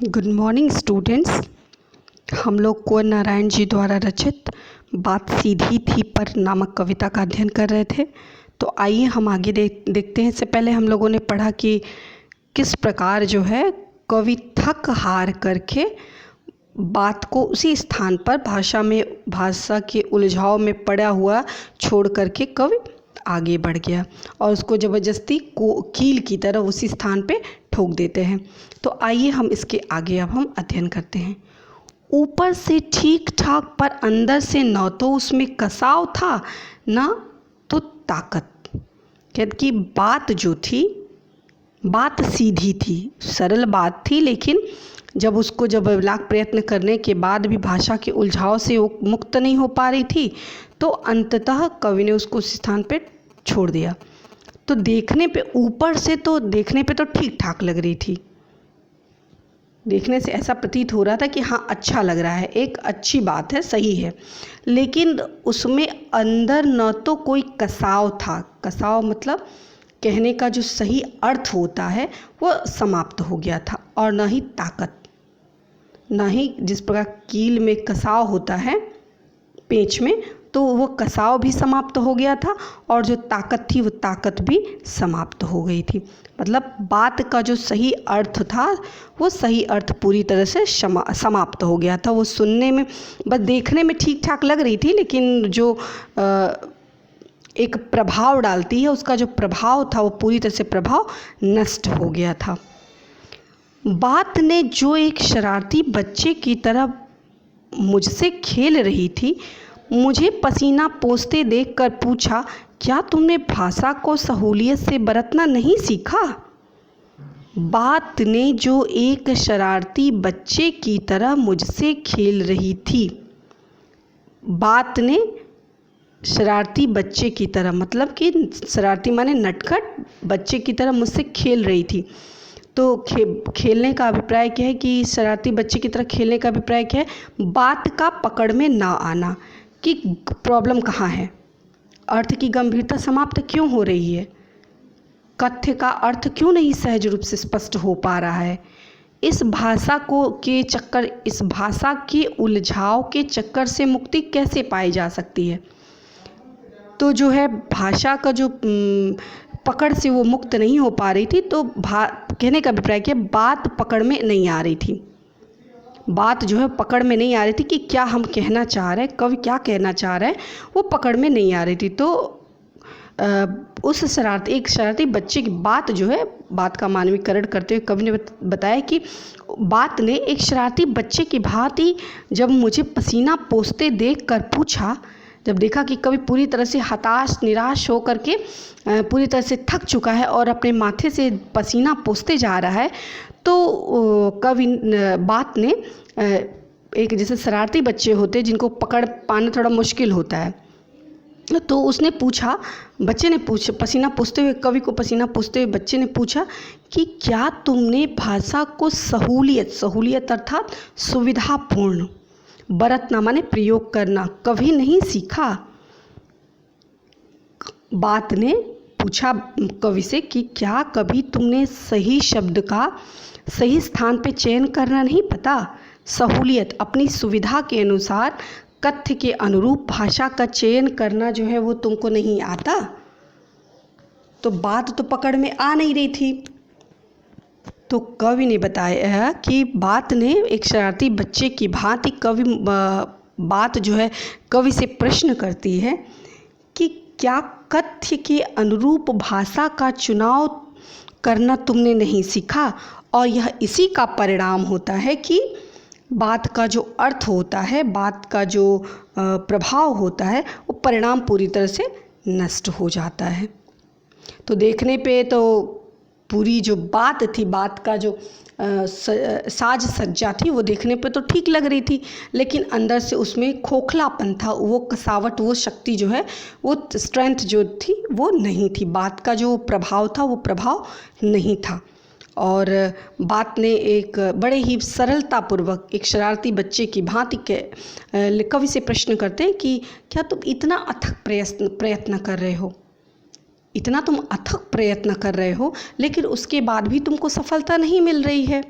Good morning students. हम लोग कुंवर नारायण जी द्वारा रचित बात सीधी थी पर नामक कविता का अध्ययन कर रहे थे। तो आइए हम आगे देखते हैं। इससे पहले हम लोगों ने पढ़ा कि किस प्रकार जो है कवि थक हार करके बात को उसी स्थान पर भाषा के उलझाव में पड़ा हुआ छोड़ करके कवि आगे बढ़ गया और उसको ज़बरदस्ती कील की तरह उसी स्थान पे ठोक देते हैं। तो आइए हम इसके आगे अब हम अध्ययन करते हैं। ऊपर से ठीक ठाक पर अंदर से न तो उसमें कसाव था न तो ताकत। कहते कि बात जो थी बात सीधी थी, सरल बात थी, लेकिन जब लाख प्रयत्न करने के बाद भी भाषा के उलझाव से वो मुक्त नहीं हो पा रही थी तो अंततः कवि ने उसको उस स्थान पे छोड़ दिया। तो देखने पे ऊपर से तो देखने पे तो ठीक ठाक लग रही थी, देखने से ऐसा प्रतीत हो रहा था कि हाँ अच्छा लग रहा है, एक अच्छी बात है, सही है, लेकिन उसमें अंदर न तो कोई कसाव था। कसाव मतलब कहने का जो सही अर्थ होता है वो समाप्त हो गया था, और न ही ताकत, न ही जिस प्रकार कील में कसाव होता है पेंच में, तो वो कसाव भी समाप्त हो गया था और जो ताकत थी वो ताकत भी समाप्त हो गई थी। मतलब बात का जो सही अर्थ था वो सही अर्थ पूरी तरह से समाप्त हो गया था। वो सुनने में बस देखने में ठीक ठाक लग रही थी, लेकिन जो एक प्रभाव डालती है उसका जो प्रभाव था वो पूरी तरह से प्रभाव नष्ट हो गया था। बात ने जो एक शरारती बच्चे की तरह मुझसे खेल रही थी, मुझे पसीना पोंछते देखकर पूछा, क्या तुमने भाषा को सहूलियत से बरतना नहीं सीखा? बात ने जो एक शरारती बच्चे की तरह मुझसे खेल रही थी। बात ने शरारती बच्चे की तरह मतलब कि शरारती माने नटखट बच्चे की तरह मुझसे खेल रही थी। तो खेलने का अभिप्राय क्या है कि शरारती बच्चे की तरह खेलने का अभिप्राय क्या है? बात का पकड़ में ना आना कि प्रॉब्लम कहाँ है, अर्थ की गंभीरता समाप्त क्यों हो रही है, कथ्य का अर्थ क्यों नहीं सहज रूप से स्पष्ट हो पा रहा है, इस भाषा के उलझाव के चक्कर से मुक्ति कैसे पाई जा सकती है। तो जो है भाषा का जो पकड़ से वो मुक्त नहीं हो पा रही थी। तो कहने का अभिप्राय क्या, बात पकड़ में नहीं आ रही थी, बात जो है पकड़ में नहीं आ रही थी कि क्या हम कहना चाह रहे हैं, कवि क्या कहना चाह रहे हैं, वो पकड़ में नहीं आ रही थी। तो उस एक शरारती बच्चे की बात जो है, बात का मानवीकरण करते हुए कवि ने बताया कि बात ने एक शरारती बच्चे की भांति जब मुझे पसीना पोंछते देख कर पूछा, जब देखा कि कवि पूरी तरह से हताश निराश हो करके पूरी तरह से थक चुका है और अपने माथे से पसीना पोंछते जा रहा है, तो बात ने एक जैसे शरारती बच्चे होते जिनको पकड़ पाना थोड़ा मुश्किल होता है, तो उसने पूछा, बच्चे ने पूछा, पसीना पोंछते हुए कवि को पसीना पोंछते हुए बच्चे ने पूछा कि क्या तुमने भाषा को सहूलियत अर्थात सुविधापूर्ण, बरतना माने प्रयोग करना, कभी नहीं सीखा? बात ने पूछा कवि से कि क्या कभी तुमने सही शब्द का सही स्थान पे चयन करना नहीं पता, सहूलियत अपनी सुविधा के अनुसार कथ्य के अनुरूप भाषा का चयन करना जो है वो तुमको नहीं आता? तो बात तो पकड़ में आ नहीं रही थी। तो कवि ने बताया कि बात ने एक शरारती बच्चे की भांति बात जो है कवि से प्रश्न करती है कि क्या कथ्य के अनुरूप भाषा का चुनाव करना तुमने नहीं सीखा, और यह इसी का परिणाम होता है कि बात का जो अर्थ होता है, बात का जो प्रभाव होता है, वो परिणाम पूरी तरह से नष्ट हो जाता है। तो देखने पे तो पूरी जो बात थी, बात का जो साज सज्जा थी वो देखने पे तो ठीक लग रही थी, लेकिन अंदर से उसमें खोखलापन था, वो कसावट, वो शक्ति जो है, वो स्ट्रेंथ जो थी वो नहीं थी, बात का जो प्रभाव था वो प्रभाव नहीं था। और बात ने एक बड़े ही सरलतापूर्वक एक शरारती बच्चे की भांति के कवि से प्रश्न करते हैं कि क्या तुम इतना अथक प्रयत्न कर रहे हो, इतना तुम अथक प्रयत्न कर रहे हो, लेकिन उसके बाद भी तुमको सफलता नहीं मिल रही है।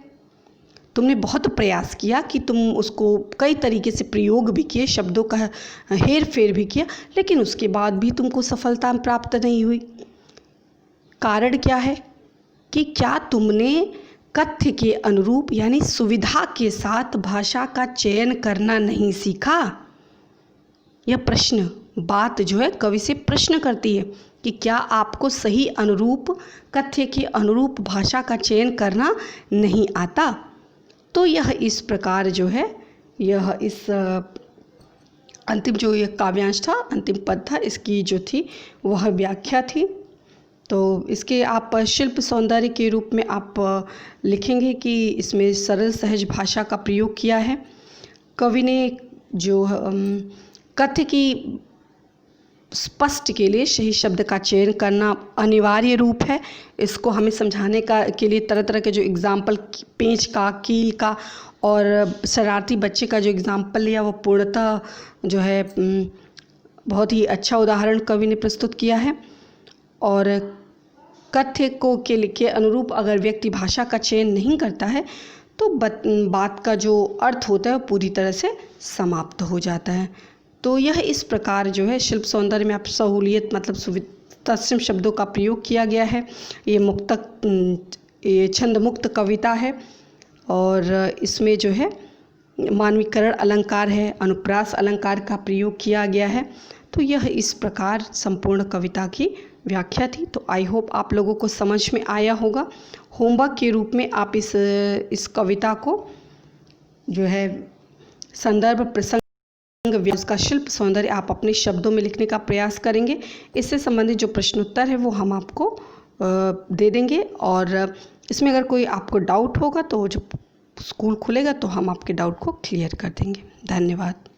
तुमने बहुत प्रयास किया कि तुम उसको कई तरीके से प्रयोग भी किए, शब्दों का हेर फेर भी किया, लेकिन उसके बाद भी तुमको सफलता प्राप्त नहीं हुई। कारण क्या है कि क्या तुमने कथ्य के अनुरूप यानी सुविधा के साथ भाषा का चयन करना नहीं सीखा। यह प्रश्न बात जो है कवि से प्रश्न करती है कि क्या आपको सही अनुरूप कथ्य के अनुरूप भाषा का चयन करना नहीं आता। तो यह इस प्रकार जो है, यह इस अंतिम जो ये काव्यांश था, अंतिम पद था, इसकी जो थी वह व्याख्या थी। तो इसके आप शिल्प सौंदर्य के रूप में आप लिखेंगे कि इसमें सरल सहज भाषा का प्रयोग किया है। कवि ने जो कथ्य की स्पष्ट के लिए सही शब्द का चयन करना अनिवार्य रूप है। इसको हमें समझाने का के लिए तरह तरह के जो एग्जाम्पल, पेंच का, कील का और शरारती बच्चे का जो एग्जाम्पल लिया, वो पूर्णतः जो है बहुत ही अच्छा उदाहरण कवि ने प्रस्तुत किया है। और कथ्य को के अनुरूप अगर व्यक्ति भाषा का चयन नहीं करता है तो बात का जो अर्थ होता है वो पूरी तरह से समाप्त हो जाता है। तो यह इस प्रकार जो है शिल्प सौंदर्य में आप सहूलियत मतलब तत्सम शब्दों का प्रयोग किया गया है। ये छंद मुक्त कविता है और इसमें जो है मानवीकरण अलंकार है, अनुप्रास अलंकार का प्रयोग किया गया है। तो यह इस प्रकार संपूर्ण कविता की व्याख्या थी। तो आई होप आप लोगों को समझ में आया होगा। होमवर्क के रूप में आप इस कविता को जो है संदर्भ, प्रसंग, उसका शिल्प सौंदर्य आप अपने शब्दों में लिखने का प्रयास करेंगे। इससे संबंधित जो प्रश्नोत्तर है वो हम आपको दे देंगे और इसमें अगर कोई आपको डाउट होगा तो जब स्कूल खुलेगा तो हम आपके डाउट को क्लियर कर देंगे। धन्यवाद।